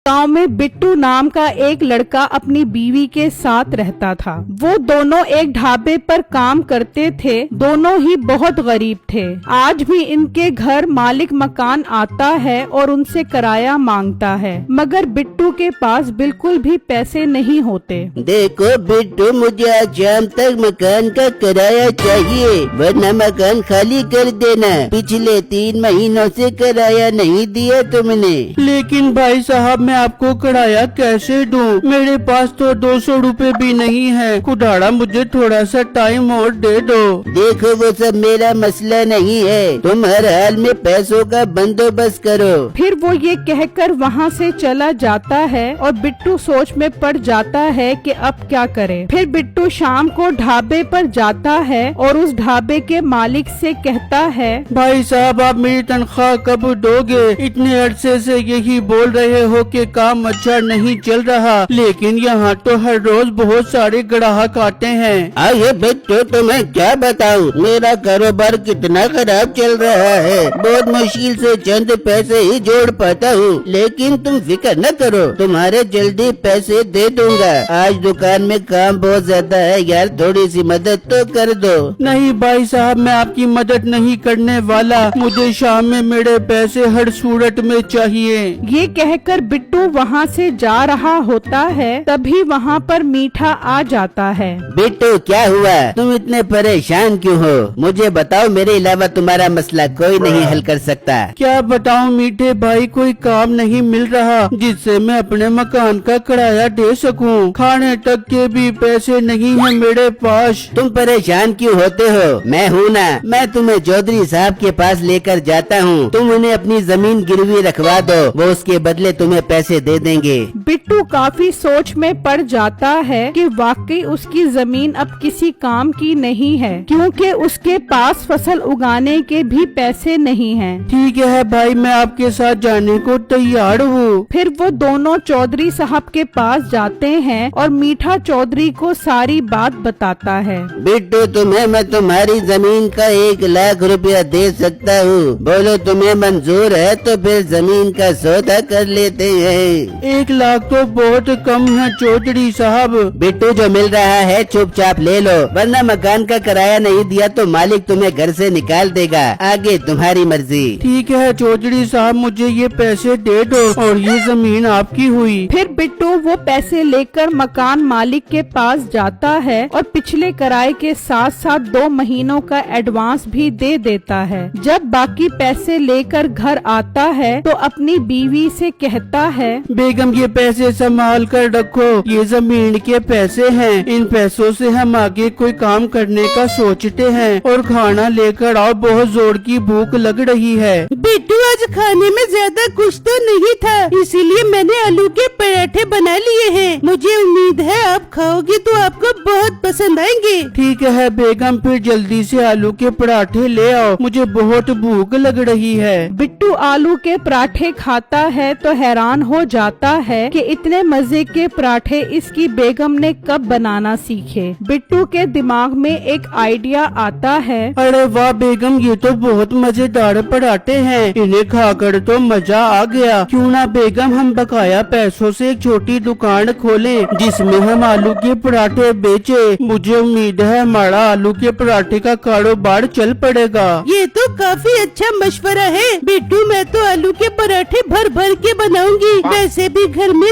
गांव में बिट्टू नाम का एक लड़का अपनी बीवी के साथ रहता था। वो दोनों एक ढाबे पर काम करते थे। दोनों ही बहुत गरीब थे। आज भी इनके घर मालिक मकान आता है और उनसे किराया मांगता है, मगर बिट्टू के पास बिल्कुल भी पैसे नहीं होते। देखो बिट्टू, मुझे आज शाम तक मकान का किराया चाहिए, वरना मकान खाली कर देना। पिछले 3 महीनों से किराया नहीं दिया तुमने। लेकिन भाई साहब, मैं आपको किराया कैसे दूं? मेरे पास तो 200 रुपए भी नहीं है। खुदाड़ा, मुझे थोड़ा सा टाइम और दे दो। देखो, वो सब मेरा मसला नहीं है, तुम हर हाल में पैसों का बंदोबस्त करो। फिर वो ये कहकर वहाँ से चला जाता है और बिट्टू सोच में पड़ जाता है कि अब क्या करे। फिर बिट्टू शाम को ढाबे पर जाता है और उस ढाबे के मालिक से कहता है, भाई साहब, आप मेरी तनख्वाह कब दोगे? इतने अरसे से यही बोल रहे हो कि काम अच्छा नहीं चल रहा, लेकिन यहाँ तो हर रोज बहुत सारे ग्राहक आते हैं। आइए बिट्टू, तुम्हें क्या बताऊं, मेरा कारोबार कितना खराब चल रहा है। बहुत मुश्किल से चंद पैसे ही जोड़ पाता हूँ, लेकिन तुम फिक्र न करो, तुम्हारे जल्दी पैसे दे दूंगा। आज दुकान में काम बहुत ज्यादा है यार, थोड़ी सी मदद तो कर दो। नहीं भाई साहब, मैं आपकी मदद नहीं करने वाला। मुझे शाम में मेरे पैसे हर सूरत में चाहिए। ये कहकर बिट्टू वहाँ से जा रहा होता है, तभी वहाँ पर मीठा आ जाता है। बिट्टू, क्या हुआ? तुम इतने परेशान क्यों हो? मुझे बताओ, मेरे अलावा तुम्हारा मसला कोई नहीं हल कर सकता। क्या बताऊं मीठे भाई, कोई काम नहीं मिल रहा जिससे मैं अपने मकान का किराया दे सकूं। खाने तक के भी पैसे नहीं है मेरे पास। तुम परेशान क्यों होते हो? मैं हूँ ना, मैं तुम्हें चौधरी साहब के पास लेकर जाता हूँ। तुम उन्हें अपनी जमीन गिरवी रखवा दो, वो उसके बदले तुम्हें पैसे दे देंगे। बिट्टू काफी सोच में पड़ जाता है कि वाकई उसकी जमीन अब किसी काम की नहीं है, क्योंकि उसके पास फसल उगाने के भी पैसे नहीं हैं। ठीक है भाई, मैं आपके साथ जाने को तैयार हूँ। फिर वो दोनों चौधरी साहब के पास जाते हैं और मीठा चौधरी को सारी बात बताता है। बिट्टू, तुम्हें मैं तुम्हारी जमीन का 1 लाख रुपया दे सकता हूँ। बोलो तुम्हें मंजूर है तो फिर जमीन का सौदा कर लेते हैं। 1 लाख तो बहुत कम है चौधरी साहब। बिट्टू, जो मिल रहा है चुपचाप ले लो, वरना मकान का किराया नहीं दिया तो मालिक तुम्हें घर से निकाल देगा। आगे तुम्हारी मर्जी। ठीक है चौधरी साहब, मुझे ये पैसे दे दो और ये जमीन आपकी हुई। फिर बिट्टू वो पैसे लेकर मकान मालिक के पास जाता है और पिछले किराए के साथ साथ 2 महीनों का एडवांस भी दे देता है। जब बाकी पैसे लेकर घर आता है तो अपनी बीवी से कहता है, बेगम, ये पैसे संभाल कर रखो, ये जमीन के पैसे हैं। इन पैसों से हम आगे कोई काम करने का सोचते हैं। और खाना लेकर आओ, बहुत जोर की भूख लग रही है। बिट्टू, आज खाने में ज्यादा कुछ तो नहीं था, इसीलिए मैंने आलू के पराठे बना लिए हैं। मुझे उम्मीद है आप खाओगे तो आपको बहुत पसंद आएंगे। ठीक है बेगम, फिर जल्दी से आलू के पराठे ले आओ, मुझे बहुत भूख लग रही है। बिट्टू आलू के पराठे खाता है तो हैरान हो जाता है कि इतने मजे के पराठे इसकी बेगम ने कब बनाना सीखे। बिट्टू के दिमाग में एक आइडिया आता है। अरे वाह बेगम, ये तो बहुत मजेदार पराठे हैं, इन्हें खाकर तो मजा आ गया। क्यों ना बेगम, हम बकाया पैसों से एक छोटी दुकान खोलें जिसमें हम आलू के पराठे बेचे। मुझे उम्मीद है हमारा आलू के पराठे का कारोबार चल पड़ेगा। ये तो काफी अच्छा मशवरा है बिट्टू, मैं तो आलू के पराठे भर भर के बनाऊंगी। वैसे भी घर में